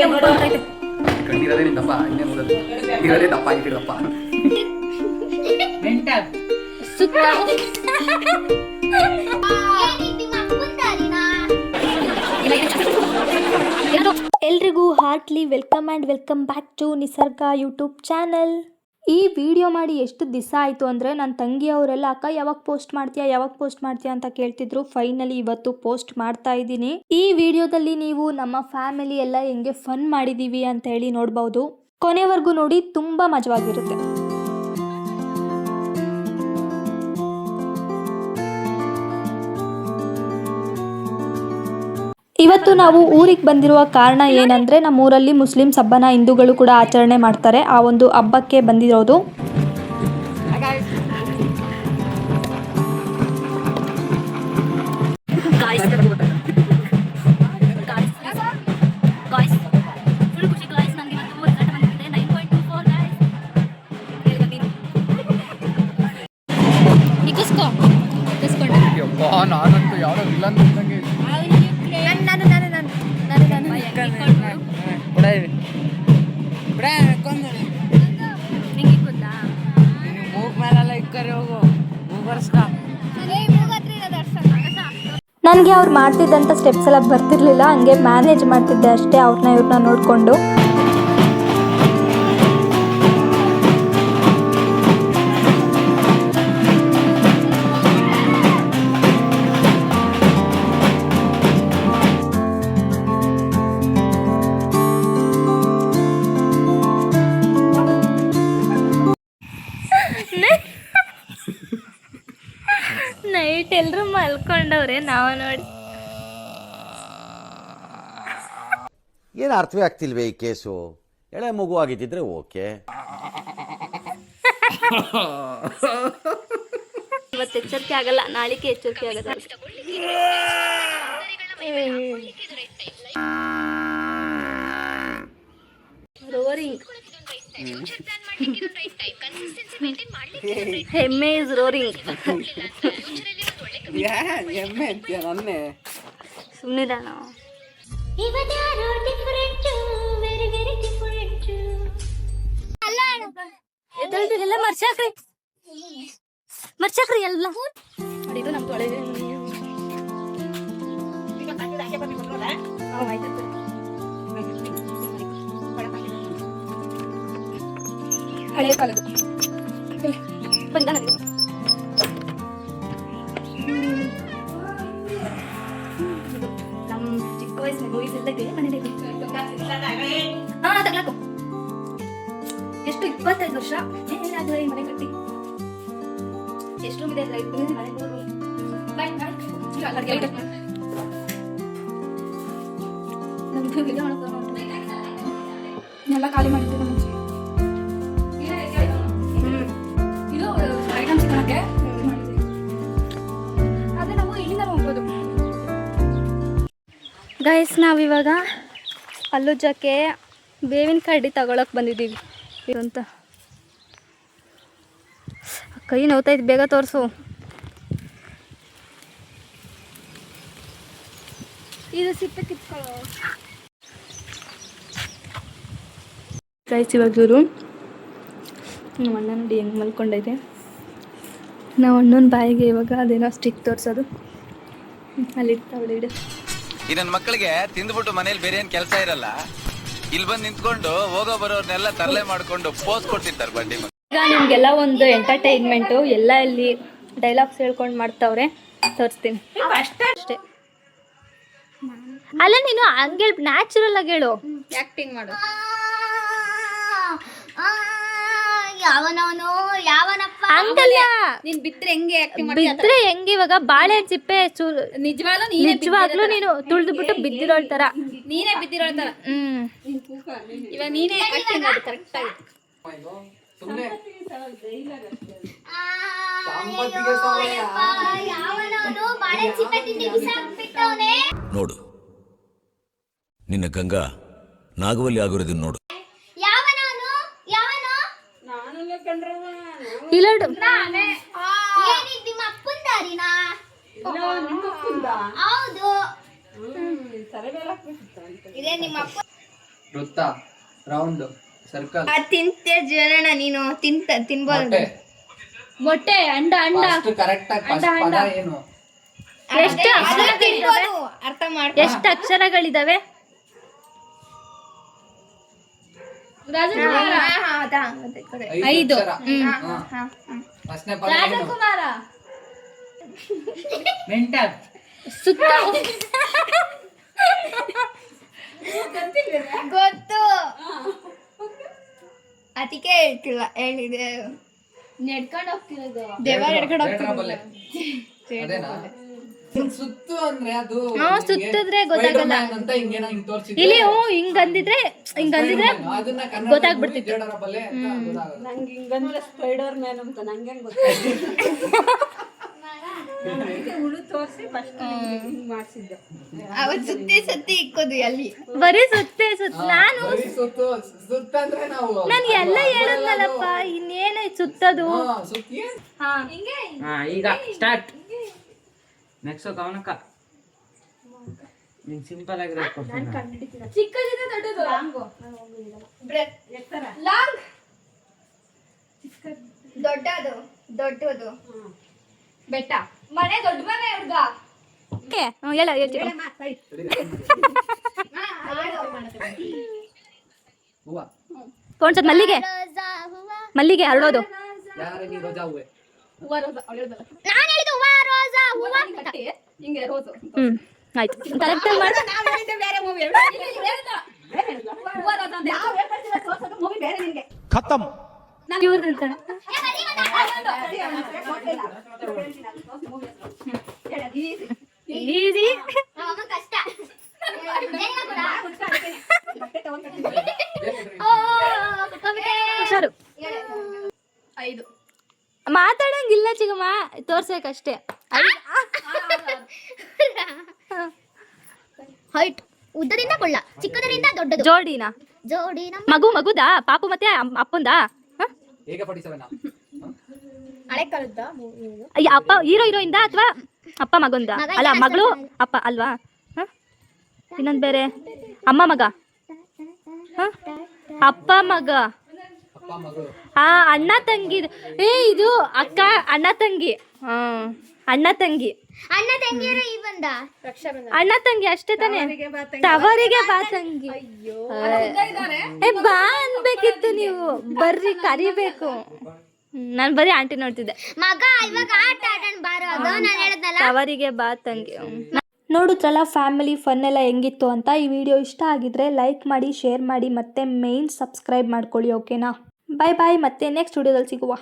ಕಂಡಿರೋದೇ ನಿನ್ ದಪ್ಪ ಇನ್ನೇನು ಓದೋದು ಇರೋದೇ ದಪ್ಪ ಆಗಿಟ್ಟಿರಪ್ಪ ಎಲ್ರಿಗೂ heartly welcome and welcome back to Nisarga YouTube channel. ಈ ವಿಡಿಯೋ ಮಾಡಿ ಎಷ್ಟು ದಿವಸ ಆಯಿತು ಅಂದರೆ ನನ್ನ ತಂಗಿಯವರೆಲ್ಲ ಅಕ್ಕ ಯಾವಾಗ ಪೋಸ್ಟ್ ಮಾಡ್ತೀಯಾ ಅಂತ ಕೇಳ್ತಿದ್ರು. ಫೈನಲಿ ಇವತ್ತು ಪೋಸ್ಟ್ ಮಾಡ್ತಾ ಇದ್ದೀನಿ. ಈ ವಿಡಿಯೋದಲ್ಲಿ ನೀವು ನಮ್ಮ ಫ್ಯಾಮಿಲಿ ಎಲ್ಲ ಹೆಂಗೆ ಫನ್ ಮಾಡಿದ್ದೀವಿ ಅಂತ ಹೇಳಿ ನೋಡ್ಬೋದು. ಕೊನೆವರೆಗೂ ನೋಡಿ, ತುಂಬ ಮಜವಾಗಿರುತ್ತೆ. ಇವತ್ತು ನಾವು ಊರಿಗೆ ಬಂದಿರುವ ಕಾರಣ ಏನಂದರೆ, ನಮ್ಮೂರಲ್ಲಿ ಮುಸ್ಲಿಮ್ಸ್ ಹಬ್ಬನ ಹಿಂದೂಗಳು ಕೂಡ ಆಚರಣೆ ಮಾಡ್ತಾರೆ. ಆ ಒಂದು ಹಬ್ಬಕ್ಕೆ ಬಂದಿರೋದು. ನಾನಂತೂ ಯಾವ್ದೋ ವಿಲನ್ ಇದ್ದಂಗೆ ನನಗೆ ಅವ್ರು ಮಾಡ್ತಿದ್ದಂಥ ಸ್ಟೆಪ್ಸ್ ಎಲ್ಲ ಬರ್ತಿರ್ಲಿಲ್ಲ, ಹಂಗೆ ಮ್ಯಾನೇಜ್ ಮಾಡ್ತಿದ್ದೆ ಅಷ್ಟೇ ಅವ್ರನ್ನ ಇವ್ರನ್ನ ನೋಡಿಕೊಂಡು. ನೈಟ್ ಎಲ್ಲರೂ ಮಲ್ಕೊಂಡವ್ರೆ, ನಾವು ನೋಡಿ ಏನು ಅರ್ಥವೇ ಆಗ್ತಿಲ್ವೇ ಈ ಕೇಸು. ಎಳೆ ಮಗು ಆಗಿದ್ದಿದ್ರೆ ಓಕೆ. ಇವತ್ತು ಎಚ್ಚರಿಕೆ ಆಗಲ್ಲ, ನಾಳೆಗೆ ಎಚ್ಚರಿಕೆ ಆಗಲ್ಲ. ರೋರಿಂಗ್ ಹೆಮ್ಮೆ ಇಸ್ ರೋರಿಂಗ್. ಎಮ್ಮೆ ಅಂತೀಯ ನನ್ನೆ ಸುಮ್ಮನಿದ ನಾವು. ಎಲ್ಲ ಮರ್ಚಾಕ್ರಿ ಎಲ್ಲ ಇದು ನಮ್ ತೊಳೆ ಹಳೆ ಕಾಲದ್ದು ನಮ್ ಚಿಕ್ಕ ವಯಸ್ಸಿನ ಮೂವೀಸ್ ಇಲ್ದಾಗೆ ಮನೇಲಿ ತಗ್ಲಾಕು. ಎಷ್ಟು 25 ವರ್ಷ ಏನಾದ್ರೆ ಮನೆ ಕಟ್ಟಿ ಎಷ್ಟು ರೂಮ್ ಇದೆ ಎಲ್ಲ ಖಾಲಿ ಮಾಡಿದ್ದೀವಿ. ಇದು ಐಟಮ್ಸ್ ಇರೋಕ್ಕೆ ಆದರೆ ನಾವು ಇಲ್ಲಿಂದ ಹೋಗ್ಬೋದು. ಗೈಸ್, ನಾವಿವಾಗ ಅಲ್ಲುಜಕ್ಕೆ ಬೇವಿನ ಕಡ್ಡಿ ತಗೊಳಕ್ಕೆ ಬಂದಿದ್ದೀವಿ ಅಂತ. ಕೈ ನೋವ್ತೈತೆ, ಬೇಗ ತೋರಿಸು. ಇದು ಸಿಪ್ಪೆ ಕಿತ್ಕೊಳ್ಳೋ ಗೈಸ್. ಇವಾಗ ಇವರು ನಮ್ಮ ಅಣ್ಣ ನೋಡಿ ಹೆಂಗೆ ಮಲ್ಕೊಂಡೈತೆ. ನಾವು ಅಣ್ಣನ ಬಾಯಿಗೆ ಇವಾಗ ಅದೇನೋ ಸ್ಟಿಕ್ ತೋರಿಸೋದು ಅಲ್ಲಿ ಇಡ್ತಾವಳೆ. ಇಡು ಈ ನನ್ನ ಮಕ್ಕಳಿಗೆ ತಿಂದ್ಬಿಟ್ಟು ಮನೇಲಿ ಬೇರೆ ಏನ್ ಕೆಲಸ ಇರಲ್ಲ, ಇಲ್ಲಿ ಬಂದು ನಿಂತ್ಕೊಂಡು ಹೋಗೋ ಬರೋರ್ನೆಲ್ಲ ತರಲೆ ಮಾಡ್ಕೊಂಡು ಪೋಸ್ ಕೊಡ್ತಿರ್ತಾರೆ ಬಂಡಿ. ಈಗ ನಿಮಗೆಲ್ಲ ಒಂದು ಎಂಟರ್ಟೈನ್ಮೆಂಟು ಎಲ್ಲ ಇಲ್ಲಿ ಡೈಲಾಗ್ಸ್ ಹೇಳ್ಕೊಂಡು ಮಾಡ್ತಾವ್ರೆ, ತೋರಿಸ್ತೀನಿ ಅಷ್ಟೇ. ಅಲ್ಲ ನೀನು ಹಂಗೆ ನ್ಯಾಚುರಲ್ ಆಗಿ ಹೇಳು, ಆ್ಯಕ್ಟಿಂಗ್ ಮಾಡು. ಯಾವನವನು ಯಾವನಪ್ಪ ಹಂಗಲ್ಲ, ನೀನ್ ಬಿದ್ರೆ ಹೆಂಗೆ ಬಿದ್ರೆ ಹೆಂಗೆ. ಇವಾಗ ಬಾಳೆಹಣ್ಣು ಸಿಪ್ಪೆ ನಿಜವಾಗ್ಲೂ ನೀನು ತುಳಿದು ಬಿಟ್ಟು ಬಿದ್ದಿರೋಳ್ ತರ, ನೀನೇ ಬಿದ್ದಿರೋಳ ತರ. ಇವಾಗ ನೀನೇ ಆಕ್ಟಿಂಗ್ ಮಾಡು ಕರೆಕ್ಟ್ ಆಗಿ. ಯಾವನವನು ಬಾಳೆಹಣ್ಣು ಸಿಪ್ಪೆ ತಿಂದು ಬಿಸಾಕ್ಬಿಟ್ಟವನೇ. ನೋಡು, ನಿನ್ನ ಗಂಗಾ ನಾಗವಲ್ಲಿ ಆಗಿರೋದನ್ನ ನೋಡು. ಇಲ್ಲೋಡು ನಿಮ್ಮ ಅಪ್ಪನ ದಾರಿನಾ? ಹೌದು, ಇದೇ ನಿಮ್ಮ ಅಪ್ಪ. ವೃತ್ತ, ರೌಂಡ್, ಸರ್ಕಲ್, ತಿಂತೆ ಜನ ನೀನು ತಿನ್ಬೋದು. ಮೊಟ್ಟೆ. ಮೊಟ್ಟೆ, ಅಂಡ ಅಂಡ ಕರೆಕ್ಟ್ ಆಗಿ ಪದ ಏನು? ಎಷ್ಟು ಅಕ್ಷರಗಳಿದಾವೆ? ಅರ್ಥ ಮಾಡ್ಕೊ. ಎಷ್ಟು ಅಕ್ಷರಗಳಿದಾವೆ? ರಾಜಕುಮಾರ, ಐದು. ಅಕ್ಷರ. ಹಾ. ಫಸ್ಟ್ನೇ ಪದ ಏನು? ರಾಜಕುಮಾರ, ಮೆಂಟಲ್. ಸುತ್ತ ಗೊತ್ತು, ಅದಕ್ಕೆ ಹೇಳ್ತಿಲ್ಲ. ಹೇಳಿದೆ ನೆಡ್ಕೊಂಡು ಹೋಗ್ತಿರೋದು. ದೇವರ ಹಿಡ್ಕೊಂಡು ಲೇಟ್ರಬಲ್ಲೆ. ಅದೇನಾ? ಸುತ್ತು ಅಂದ್ರೆ ಅದು ಸುತ್ತಿದ್ರೆ ಗೊತ್ತಾಗಲ್ಲ. Spider-Man ಅಂತ ಹಿಂಗೇನೋ ಹಿಂಗ್ ತೋರ್ಸಿದ್ರೆ ಇಲ್ಲಿ ಹಿಂಗಂದಿದ್ರೆ ಅದನ್ನ ಕನ್ನಡ ಗೊತ್ತಾಗ್ಬಿಡ್ತಿತ್ತು. ಲೇಟ್ರಬಲ್ಲೆ ಅಂತ ಗೊತ್ತಾಗಲ್ಲ. ನಂಗೆ ಹಿಂಗಂದ್ರೆ ಸ್ಪೈಡರ್ ಮ್ಯಾನ್ ಅಂತ ನಂಗೆ ಗೊತ್ತಾಯ್ತು. ಹುಳು ತೋರಿಸಿ ಫಸ್ಟ್ ಹಿಂಗ್ ಮಾಡಿಸಿದ್ದೆ. ಅವತ್ತು ಸುತ್ತಿ ಇಕ್ಕೋದು ಅಲ್ಲಿ ಬರೀ ಸುತ್ತೆ ನಾನು ಬರೀ ಸುತ್ತಂದ್ರೆ ನಾವು ಎಲ್ಲ ಹೇಳದ್ನಲ್ಲಪ್ಪ, ಇನ್ನೇನು ಸುತ್ತದು. ಸುತ್ತಿ ಈಗ ಸ್ಟಾರ್ಟ್. ನೆಕ್ಸ್ಟ್ ಕವನಕ್ಕ ನೀನ್ ಸಿಂಪಲ್ ಆಗಿರೋದು ಕೊಡ್ತೀನಿ. ಚಿಕ್ಕದಿದೆ ದೊಡ್ಡದು. ಲಾಂಗ್, ದೊಡ್ಡದು ಬೆಟ್ಟ, ಮನೆ, ದೊಡ್ಡ ಮನೆ, ಹುಡುಗ. ಹೂವ. ಕೋಣ್ಸದ್ ಮಲ್ಲಿಗೆ, ಮಲ್ಲಿಗೆ ಅರಳೋದು. ಯಾರಿಗೆ ರೋಜಾ ಹೂವೆ? ಹೂವ, ರೋಸ, ಅವಳು ಹೇಳ್ದಲ್ಲ. ಕಟ್ಟಿ, ಹಿಂಗೆ ರೋಸು. ಆಯ್ತು ಕರೆಕ್ಟ್ ಆಗಿ ಮಾಡು. ಬೇರೆ ಮೂವಿ ಖತಮ್. ಇವ್ರದ್ದು ಈಸಿ. ಹುಷಾರು. 5. ಮಾತಾಡಂಗಿಲ್ಲ ಚಿಗಮ್ಮ, ತೋರ್ಸಕ್ಕಷ್ಟೇ. ಹೈಟ್ ಉದ್ದದಿಂದ ಕೊಳ್ಳ, ಚಿಕ್ಕದರಿಂದ ದೊಡ್ಡದು. ಜೋಡಿನಾ? ಜೋಡಿನ ಮಗುದಾ? ಪಾಪು ಮತ್ತೆ ಅಪ್ಪಂದಾ? ಈಗ 47 ಹಳೆ ಕಾಲದ ಅಪ್ಪ ಹೀರೋ ಹೀರೋಯಿಂದ ಅಥವಾ ಅಪ್ಪ ಮಗಂದ? ಅಲ್ಲ, ಮಗಳು ಅಪ್ಪ ಅಲ್ವಾ? ಇನ್ನೊಂದು ಬೇರೆ ಅಮ್ಮ ಮಗ, ಅಪ್ಪ ಮಗ, ಅಪ್ಪ ಮಗಳು, ಅಣ್ಣ ತಂಗಿ. ಇದು ಅಕ್ಕ ಅಣ್ಣ ತಂಗಿ. ಅಣ್ಣ ತಂಗಿ, ಅಣ್ಣ ತಂಗಿಯರ ಈ ಬಂದ ಅಣ್ಣ ತಂಗಿ ಅಷ್ಟೇ ತಾನೆ. ತವರಿಗೆ ಬಾ ತಂಗಿ. ಬಾ ಅನ್ಬೇಕಿತ್ತು ನೀವು, ಬರ್ರಿ ಕರಿಬೇಕು. ನಾನು ಬರೀ ಆಂಟಿ ನೋಡ್ತಿದ್ದೆ. ಮಗ ಇವಾಗ ಆಟ ಆಡೋಣ ಬಾರೋ, ಅದು ನಾನು ಹೇಳದ್ನಲ್ಲ. ತವರಿಗೆ ಬಾ ತಂಗಿ. ನೋಡುತ್ತಲ್ಲ ಫ್ಯಾಮಿಲಿ ಫನ್ ಎಲ್ಲ ಹೆಂಗಿತ್ತು ಅಂತ. ಈ ವಿಡಿಯೋ ಇಷ್ಟ ಆಗಿದ್ರೆ ಲೈಕ್ ಮಾಡಿ, ಶೇರ್ ಮಾಡಿ, ಮತ್ತೆ ಮೇನ್ ಸಬ್ಸ್ಕ್ರೈಬ್ ಮಾಡ್ಕೊಳ್ಳಿ. ಓಕೆನಾ? ಬಾಯ್ ಬಾಯ್, ಮತ್ತೆ ನೆಕ್ಸ್ಟ್ ವಿಡಿಯೋದಲ್ಲಿ ಸಿಗುವ.